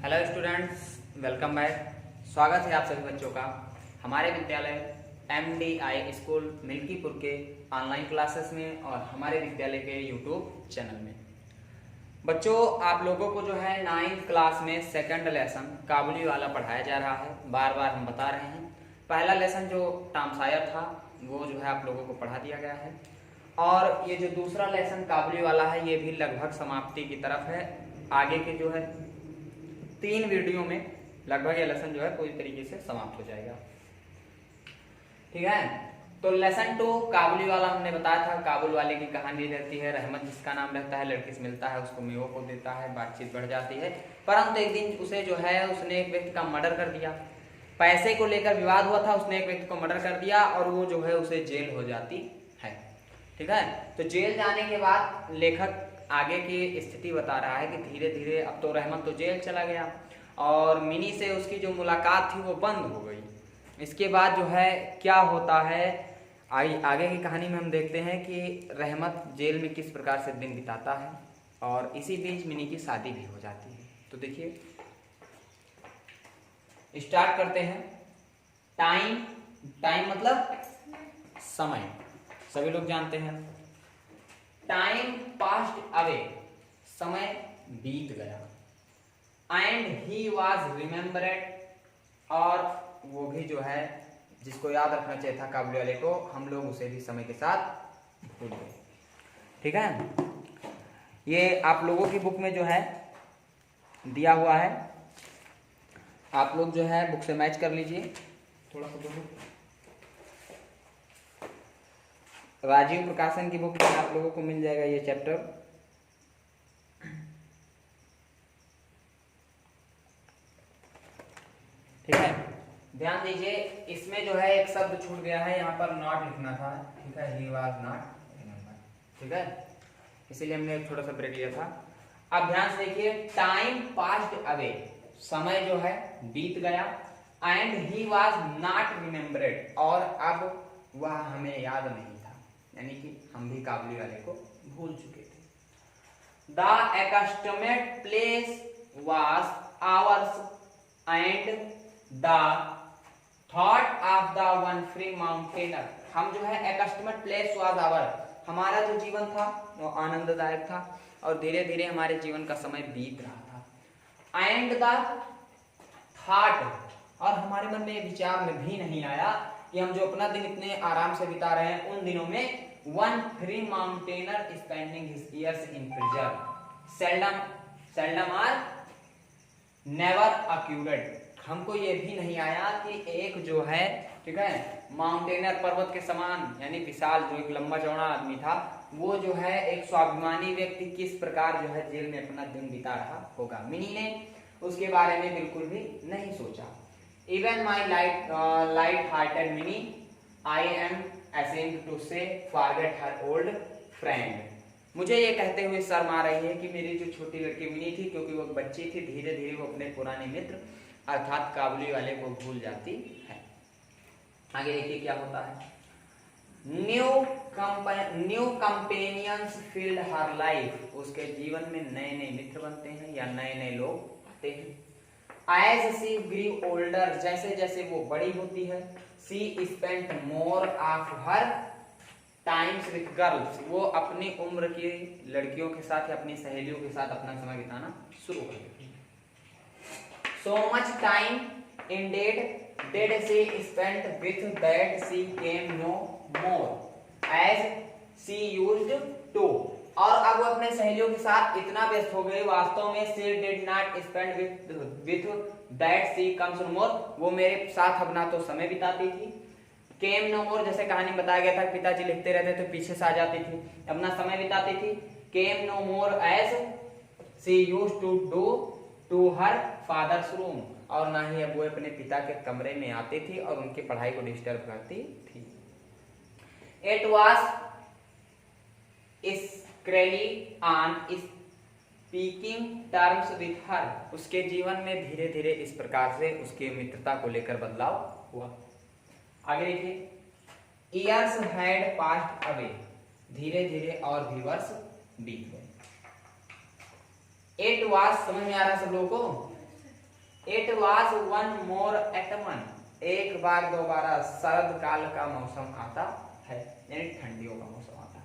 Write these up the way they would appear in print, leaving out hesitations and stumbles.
Hello students, welcome back. स्वागत है आप सभी बच्चों का हमारे विद्यालय MDI स्कूल मिल्कीपुर के ऑनलाइन क्लासेस में और हमारे विद्यालय के यूट्यूब चैनल में। बच्चों, आप लोगों को जो है 9th क्लास में सेकंड लेसन काबुली वाला पढ़ाया जा रहा है। बार बार हम बता रहे हैं, पहला लेसन जो टामसायर था वो जो है आप लोगों को पढ़ा दिया गया है, और ये जो दूसरा लेसन काबुली वाला है ये भी लगभग समाप्ति की तरफ है। आगे के जो है 3 वीडियो में लगभग ये लेसन जो है पूरी तरीके से समाप्त हो जाएगा। ठीक है, तो लेसन 2 काबुली वाला हमने बताया था। काबुल वाले की कहानी रहती है, रहमत जिसका नाम रहता है, लड़की से मिलता है, उसको मेवों को देता है, बातचीत बढ़ जाती है। परंतु एक दिन उसे जो है उसने एक व्यक्ति का मर्डर कर दिया। पैसे को लेकर विवाद हुआ था, उसने एक व्यक्ति को मर्डर कर दिया और वो जो है उसे जेल हो जाती है। ठीक है, तो जेल जाने के बाद लेखक आगे की स्थिति बता रहा है कि धीरे धीरे अब तो रहमत तो जेल चला गया और मिनी से उसकी जो मुलाकात थी वो बंद हो गई। इसके बाद जो है क्या होता है आगे की कहानी में हम देखते हैं कि रहमत जेल में किस प्रकार से दिन बिताता है, और इसी बीच मिनी की शादी भी हो जाती है। तो देखिए, स्टार्ट करते हैं। टाइम मतलब समय, सभी लोग जानते हैं। टाइम पास्ड अवे, समय बीत गया। एंड ही वॉज रिमेम्बरेड, और वो भी जो है जिसको याद रखना चाहिए था काबुली वाले को, हम लोग उसे भी समय के साथ भूल गए। ठीक है, ये आप लोगों की बुक में जो है दिया हुआ है, आप लोग जो है बुक से मैच कर लीजिए। थोड़ा सा राजीव प्रकाशन की बुक में आप लोगों को मिल जाएगा ये चैप्टर। ठीक है, ध्यान दीजिए, इसमें जो है एक शब्द छूट गया है, यहाँ पर नॉट लिखना था। ठीक है, ही वाज नॉट रिमेम्बर्ड। ठीक है, इसीलिए हमने एक छोटा सा ब्रेक लिया था। अब ध्यान से देखिए, टाइम पास्ड अवे, समय जो है बीत गया। And he was not remembered, और अब वह हमें याद नहीं था, यानी कि हम भी काबुली वाले को भूल चुके थे। The accustomed place was ours and the thought of the one free mountaineer, हम जो है accustomed place was our, हमारा जो जीवन था वो आनंददायक था और धीरे धीरे हमारे जीवन का समय बीत रहा था। एंड द थॉट, और हमारे मन में विचार में भी नहीं आया कि हम जो अपना दिन इतने आराम से बिता रहे हैं, उन दिनों में one free mountaineer spending his years in prison seldom or never occurred, हमको ये भी नहीं आया कि एक जो है, ठीक है, माउंटेनर पर्वत के समान यानी विशाल जो एक लंबा चौड़ा आदमी था, वो जो है एक स्वाभिमानी व्यक्ति किस प्रकार जो है जेल में अपना दिन बिता रहा होगा। मिनी ने उसके बारे में बिल्कुल भी नहीं सोचा। Even my light-hearted Minnie, I am ashamed to say, forget her old friend. मुझे ये कहते हुए शर्म आ रही है कि मेरी जो छोटी लड़की मिनी थी, क्योंकि वो बच्ची थी, धीरे धीरे वो अपने पुराने मित्र अर्थात काबुली वाले को भूल जाती है। आगे देखिए क्या होता है। न्यू कंपेनियंस फील्ड हर लाइफ, उसके जीवन में नए नए मित्र बनते हैं या नए नए लोग आते हैं। As she grew older, जैसे जैसे वो बड़ी होती है, she spent more of her times with girls, वो अपनी उम्र की लड़कियों के साथ या अपनी सहेलियों के साथ अपना समय बिताना शुरू कर देती है। So much time indeed did she spend with that she came no more as she used to, और अब वो अपने सहेलियों के साथ इतना व्यस्त हो गई, वास्तव में she did not spend with that she comes no more, वो मेरे साथ अपना तो समय बिताती थी। came no more, जैसे कहानी में बताया गया था, पिताजी लिखते रहते तो पीछे से आ जाती थी, अपना समय बिताती थी। came no more as she used to do to her father's room, और ना ही अब वो अपने पिता के कमरे में आती थी और उनकी पढ़ाई को डिस्टर्ब करती थी। it was on speaking terms with her, उसके जीवन में धीरे धीरे इस प्रकार से उसकी मित्रता को लेकर बदलाव हुआ। आगे देखिए, years had passed away, धीरे धीरे और भी वर्ष बीत गए। it was, समझ में आ रहा है सब लोगों को? इट वॉज वन मोर एटमन, एक बार दोबारा शरद काल का मौसम आता है, यानी ठंडियों का मौसम आता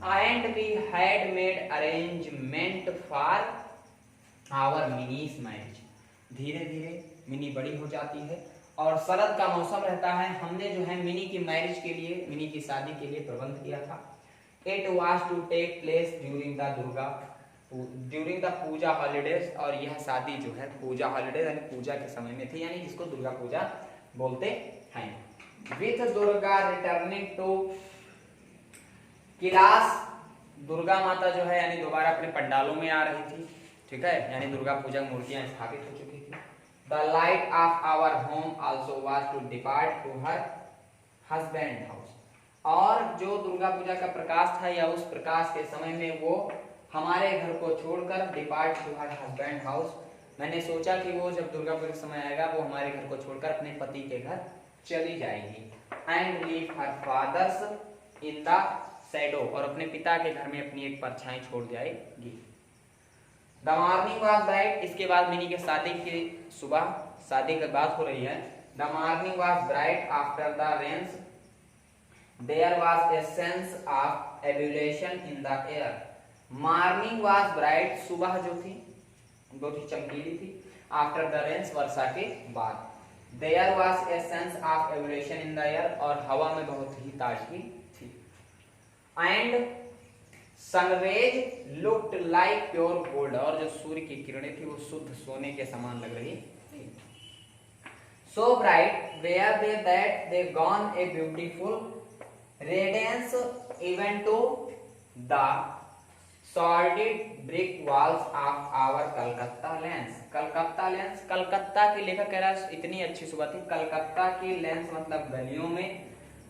है। And we had made arrangement for our Mini's marriage, धीरे धीरे मिनी बड़ी हो जाती है और शरद का मौसम रहता है, हमने जो है मिनी की मैरिज के लिए, मिनी की शादी के लिए प्रबंध किया था। It was to take place during the puja holidays, और यह शादी जो है पूजा हॉलीडेज यानी पूजा के समय में थी, यानी जिसको दुर्गा पूजा बोलते हैं। With Durga returning to class, Durga माता जो है यानी दोबारा अपने पंडालों में आ रही थी, ठीक है, यानी दुर्गा पूजा मूर्तियां स्थापित हो चुकी थी। The light of our home also was to depart to her husband house, और जो दुर्गा पूजा का प्रकाश था या उस प्रकाश के समय में वो हमारे घर को छोड़कर depart to her husband house, मैंने सोचा कि वो जब दुर्गा पूजा समय आएगा वो हमारे घर को छोड़कर अपने पति के घर चली जाएगी। And leave her father's in the shadow, और अपने पिता के घर में अपनी एक परछाई छोड़ जाएगी। द मॉर्निंग वाज ब्राइट, इसके बाद मिनी के शादी की सुबह, शादी की बात हो रही है। The morning was bright after the rains, there was a sense of एब्यूलेशन in the air. Morning was bright, सुबह जो थी बहुत ही चमकीली थी, आफ्टर द रेन्स, वर्षा के बाद। There was a sense of एब्यूलेशन in the air, और हवा में बहुत ही ताजगी थी। And sunrays looked like pure gold, और जो सूर्य की किरणें थी वो शुद्ध सोने के समान लग रही थी। So bright were they that they gone a beautiful radiance even to the solid brick walls of our Calcutta lanes. Calcutta lanes, Calcutta के लेखक कह रहा है इतनी अच्छी सुबह थी, कलकत्ता की लेंस मतलब गलियों में,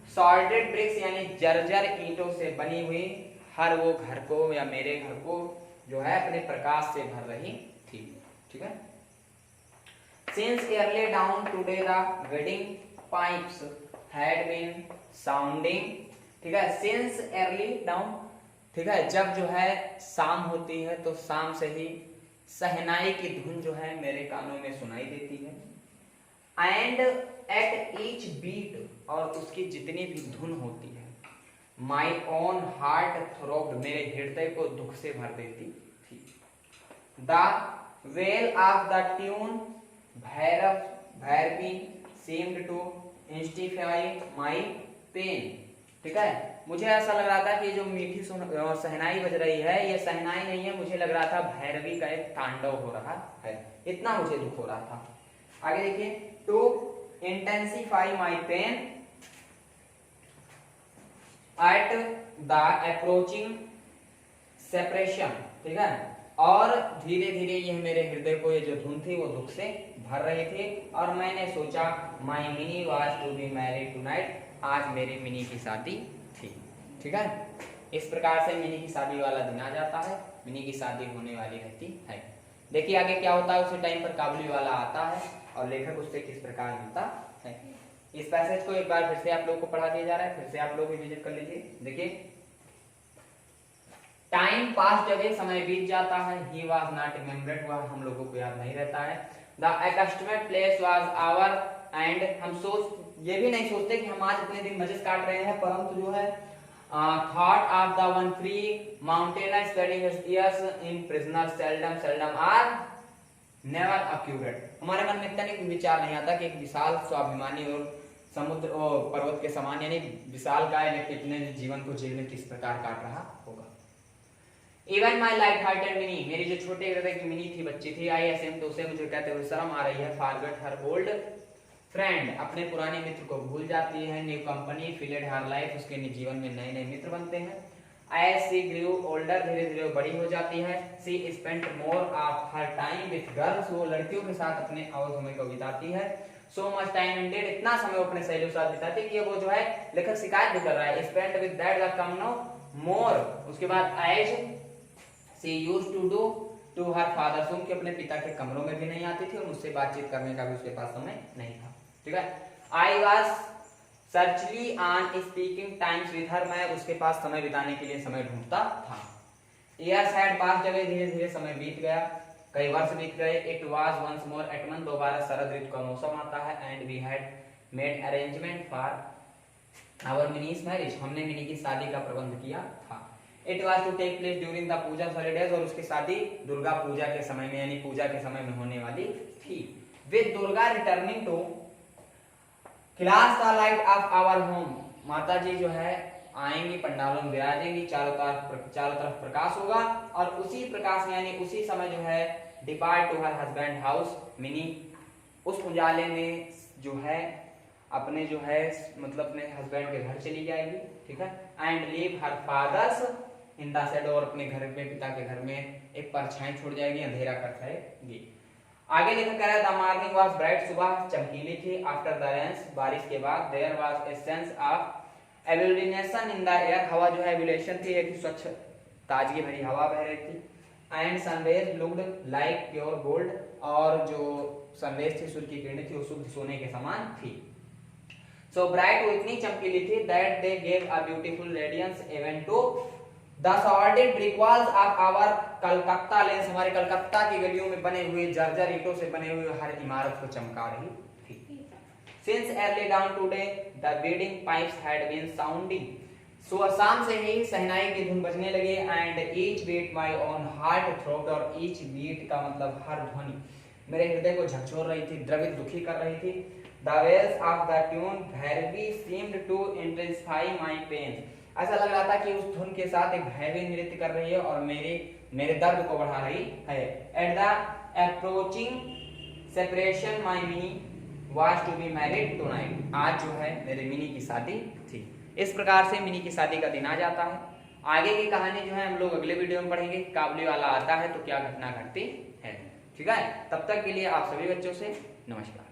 सॉलिड ब्रिक्स यानी जर्जर ईंटों से बनी हुई हर वो घर को या मेरे घर को जो है अपने प्रकाश से भर रही थी, ठीक है। Since early dawn today the wedding pipes had been sounding, ठीक है, since early dawn, ठीक है, जब जो है शाम होती है तो शाम से ही सहनाई की धुन जो है मेरे कानों में सुनाई देती है। एंड एट ईच बीट, और उसकी जितनी भी धुन होती है, माई ओन हार्ट थ्रोब्ड, मेरे हृदय को दुख से भर देती थी। The wail of the tune Bhairavi seemed to इंस्टिफाई माई पेन, ठीक है, मुझे ऐसा लग रहा था कि जो मीठी सहनाई बज रही है ये सहनाई नहीं है, मुझे लग रहा था भैरवी का एक तांडव हो रहा है, इतना मुझे दुख हो रहा था। आगे देखिए, to intensify my pain at the approaching separation, ठीक है, और धीरे धीरे यह मेरे हृदय को ये जो धुन थी वो दुख से भर रही थी, और मैंने सोचा my Mini was to be married tonight, आज मेरी मिनी की शादी थी, ठीक है। इस प्रकार से मिनी की शादी वाला दिन आ जाता है, मिनी की शादी होने वाली रहती है। देखिए आगे क्या होता है, उसी टाइम पर काबुली वाला आता है और लेखक उससे किस प्रकार मिलता है। इस पैसेज को एक बार फिर से आप लोगों को पढ़ा दिया जा रहा है, फिर से आप लोग भी विजिट कर लीजिए। देखिए, टाइम पास, जब ये समय बीत जाता है, ही वाज नॉट रिमेम्बर्ड, वह हम लोगों को याद नहीं रहता है। The accustomed place was hour, and हम ये भी नहीं सोचते कि हम आज इतने दिन मजे काट रहे हैं, परंतु जो है thought of the one free mountaineer spending his years in prisoner seldom or never occurred, हमारे मन में इतना नहीं विचार नहीं आता कि एक विशाल स्वाभिमानी और समुद्र और पर्वत के समान यानी विशाल गाय ने कितने जीवन को जेल में किस प्रकार काट रहा होगा। Even my light hearted mini, मेरी जो छोटे हृदय की मिनी थी, बच्ची थी, आई एस एम, तो उसे मुझे कहते हुए शर्म आ रही है। फॉरगेट हर ओल्ड फ्रेंड, अपने पुराने मित्र को भूल जाती है। न्यू कंपनी फिलेड हर लाइफ, उसके जीवन में नए नए मित्र बनते हैं। एज सी ग्रू ओल्डर, धीरे धीरे बड़ी हो जाती है। She spent more of her time with girls, वो लड़कियों के साथ अपने और समय को बिताती है। सो मच टाइम इंडेड, इतना समय वो अपने सहेलियों के साथ बिताती है कि वो जो है लेखक शिकायत भी कर रहा है। Spent with that the come no more, उसके बाद as she used to do to her father, सुन के अपने पिता के कमरों में भी नहीं आती थी और मुझसे बातचीत करने का भी उसके पास समय नहीं था, ठीक है। I was certainly on speaking times with her, मैं उसके पास समय बिताने के लिए समय ढूंढता था। ईयर्स हैड पास, जब धीरे धीरे समय बीत गया। कई वर्ष बीत गए। It was once more autumn, दोबारा शरद ऋतु का मौसम आता है। And we had made arrangement for our Mini's marriage, हमने मिनी की शादी का प्रबंध किया था। It was to take place during the puja holidays, और उसकी शादी दुर्गा पूजा के समय में यानी पूजा के समय में होने वाली थी। With Durga returning to class the light of our home, माता जी जो है आएंगी, पंडालों में विराजेंगी, चारों तरफ प्रकाश होगा। और उसी प्रकाश यानी उसी समय जो है depart to her husband house, Mini उस उजाले में जो है अपने जो है मतलब अपने हस्बैंड के घर चली जाएगी, ठीक है। And leave her father's in the shadow, और अपने घर में पिता के घर में एक परछाई छोड़ जाएगी, अंधेरा कर जाएगी। आगे लिखा कह रहा है द मॉर्निंग वाज ब्राइट, सुबह चमकीली थी। आफ्टर द रेन्स, बारिश के बाद। There was a sense of एब्यूलेशन in the air, हवा जो है एब्यूलेशन थी, एक स्वच्छ ताजगी भरी हवा बह रही थी। And sunrays looked like pure gold, और जो सनरेज थी, सूर्य की किरणें थी, वो शुद्ध सोने के समान थी। सो ब्राइट, वो इतनी चमकीली थी that they gave a beautiful radiance even to the sorted brick walls of our Calcutta lanes, हमारे कलकत्ता की गलियों में बने हुए जर्जर ईंटों से बने हुए हर इमारत को चमका रही थी। Since early dawn today the beading pipes had been sounding, सुबह शाम से ही शहनाई की धुन बजने लगी। And each beat my own heart throat, और ईच बीट का मतलब हर ध्वनि मेरे हृदय को झकझोर रही थी, द्रवित दुखी कर रही थी। The wails of the tune Bhairavi seemed to intensify my pain, ऐसा लग रहा था कि उस धुन के साथ एक भैरवी नृत्य कर रही है और मेरे दर्द को बढ़ा रही है। At the approaching separation my mini was to be married tonight, आज जो है मेरे मिनी की शादी थी। इस प्रकार से मिनी की शादी का दिन आ जाता है। आगे की कहानी जो है हम लोग अगले वीडियो में पढ़ेंगे। काबुली वाला आता है तो क्या घटना घटती है, ठीक है। तब तक के लिए आप सभी बच्चों से नमस्कार।